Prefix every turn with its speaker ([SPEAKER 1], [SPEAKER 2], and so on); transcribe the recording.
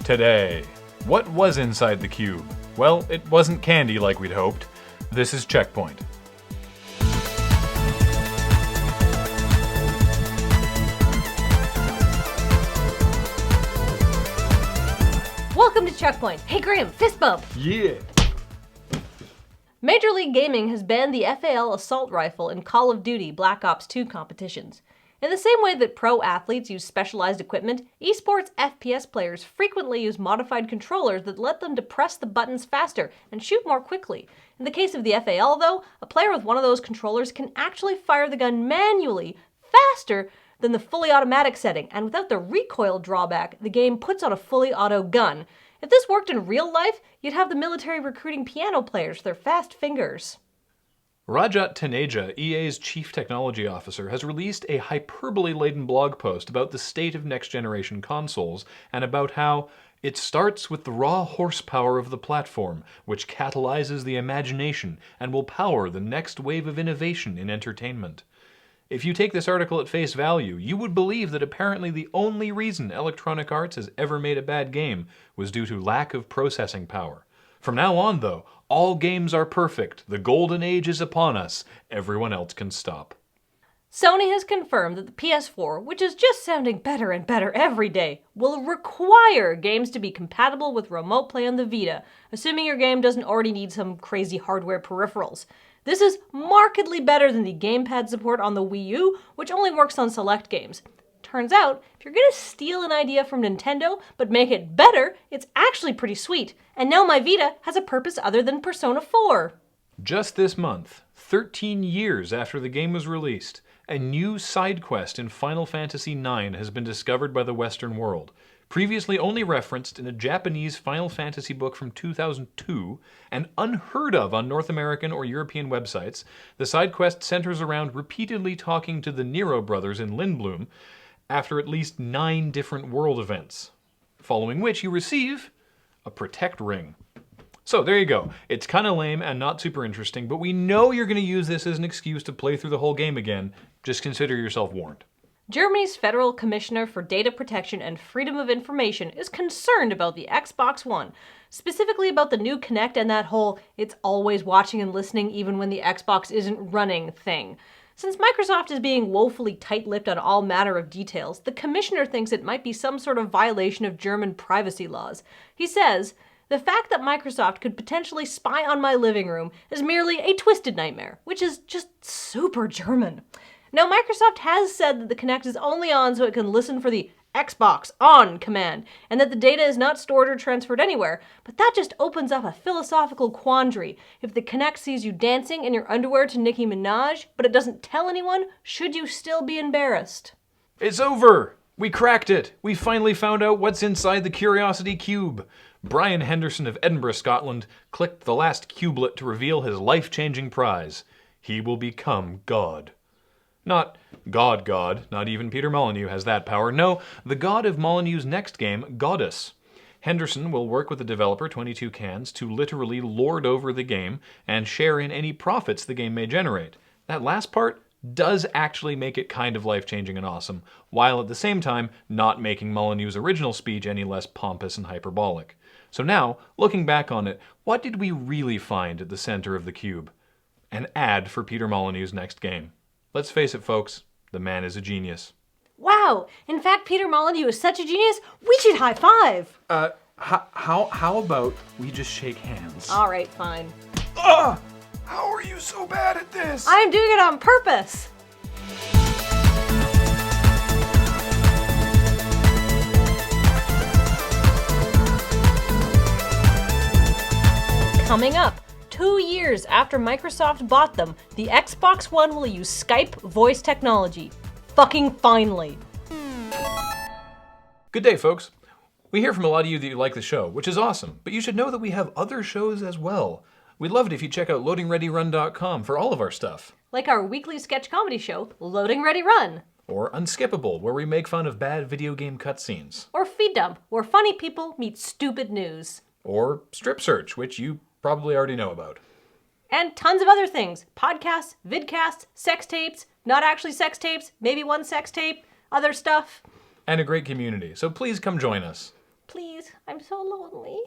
[SPEAKER 1] Today, what was inside the cube? Well, it wasn't candy like we'd hoped. This is CheckPoint.
[SPEAKER 2] Welcome to CheckPoint. Hey Graham, fist bump!
[SPEAKER 1] Yeah!
[SPEAKER 2] Major League Gaming has banned the FAL assault rifle in Call of Duty Black Ops 2 competitions. In the same way that pro athletes use specialized equipment, esports FPS players frequently use modified controllers that let them depress the buttons faster and shoot more quickly. In the case of the FAL though, a player with one of those controllers can actually fire the gun manually faster than the fully automatic setting, and without the recoil drawback the game puts on a fully auto gun. If this worked in real life, you'd have the military recruiting piano players with their fast fingers.
[SPEAKER 1] Rajat Taneja, EA's chief technology officer, has released a hyperbole-laden blog post about the state of next-generation consoles and about how it starts with the raw horsepower of the platform, which catalyzes the imagination and will power the next wave of innovation in entertainment. If you take this article at face value, you would believe that apparently the only reason Electronic Arts has ever made a bad game was due to lack of processing power. From now on, though, all games are perfect. The golden age is upon us. Everyone else can stop.
[SPEAKER 2] Sony has confirmed that the PS4, which is just sounding better and better every day, will require games to be compatible with Remote Play on the Vita, assuming your game doesn't already need some crazy hardware peripherals. This is markedly better than the gamepad support on the Wii U, which only works on select games. Turns out, if you're gonna steal an idea from Nintendo, but make it better, it's actually pretty sweet. And now my Vita has a purpose other than Persona 4.
[SPEAKER 1] Just this month, 13 years after the game was released, a new side quest in Final Fantasy IX has been discovered by the Western world. Previously only referenced in a Japanese Final Fantasy book from 2002, and unheard of on North American or European websites, the side quest centers around repeatedly talking to the Nero brothers in Lindblum after at least 9 different world events, following which you receive a Protect Ring. So there you go. It's kind of lame and not super interesting, but we know you're going to use this as an excuse to play through the whole game again. Just consider yourself warned.
[SPEAKER 2] Germany's Federal Commissioner for Data Protection and Freedom of Information is concerned about the Xbox One, specifically about the new Kinect and that whole "it's always watching and listening even when the Xbox isn't running" thing. Since Microsoft is being woefully tight-lipped on all manner of details, the commissioner thinks it might be some sort of violation of German privacy laws. He says, "The fact that Microsoft could potentially spy on my living room is merely a twisted nightmare," which is just super German. Now, Microsoft has said that the Kinect is only on so it can listen for the Xbox on command, and that the data is not stored or transferred anywhere, but that just opens up a philosophical quandary. If the Kinect sees you dancing in your underwear to Nicki Minaj, but it doesn't tell anyone, should you still be embarrassed?
[SPEAKER 1] It's over! We cracked it! We finally found out what's inside the Curiosity Cube! Brian Henderson of Edinburgh, Scotland, clicked the last cubelet to reveal his life-changing prize. He will become God. Not God, not even Peter Molyneux has that power. No, the god of Molyneux's next game, Goddess. Henderson will work with the developer, 22 Cans, to literally lord over the game and share in any profits the game may generate. That last part does actually make it kind of life-changing and awesome, while at the same time not making Molyneux's original speech any less pompous and hyperbolic. So now, looking back on it, what did we really find at the center of the cube? An ad for Peter Molyneux's next game. Let's face it, folks, the man is a genius.
[SPEAKER 2] Wow! In fact, Peter Molyneux is such a genius, we should high five!
[SPEAKER 1] How about we just shake hands?
[SPEAKER 2] All right, fine.
[SPEAKER 1] Ugh! How are you so bad at this?
[SPEAKER 2] I'm doing it on purpose! Coming up, 2 years after Microsoft bought them, the Xbox One will use Skype voice technology. Fucking finally.
[SPEAKER 1] Good day, folks. We hear from a lot of you that you like the show, which is awesome, but you should know that we have other shows as well. We'd love it if you check out LoadingReadyRun.com for all of our stuff.
[SPEAKER 2] Like our weekly sketch comedy show, Loading Ready Run.
[SPEAKER 1] Or Unskippable, where we make fun of bad video game cutscenes.
[SPEAKER 2] Or Feed Dump, where funny people meet stupid news.
[SPEAKER 1] Or Strip Search, which you probably already know about.
[SPEAKER 2] And tons of other things. Podcasts, vidcasts, sex tapes, not actually sex tapes, maybe one sex tape. other stuff.
[SPEAKER 1] And a great community. So please come join us.
[SPEAKER 2] Please, I'm so lonely.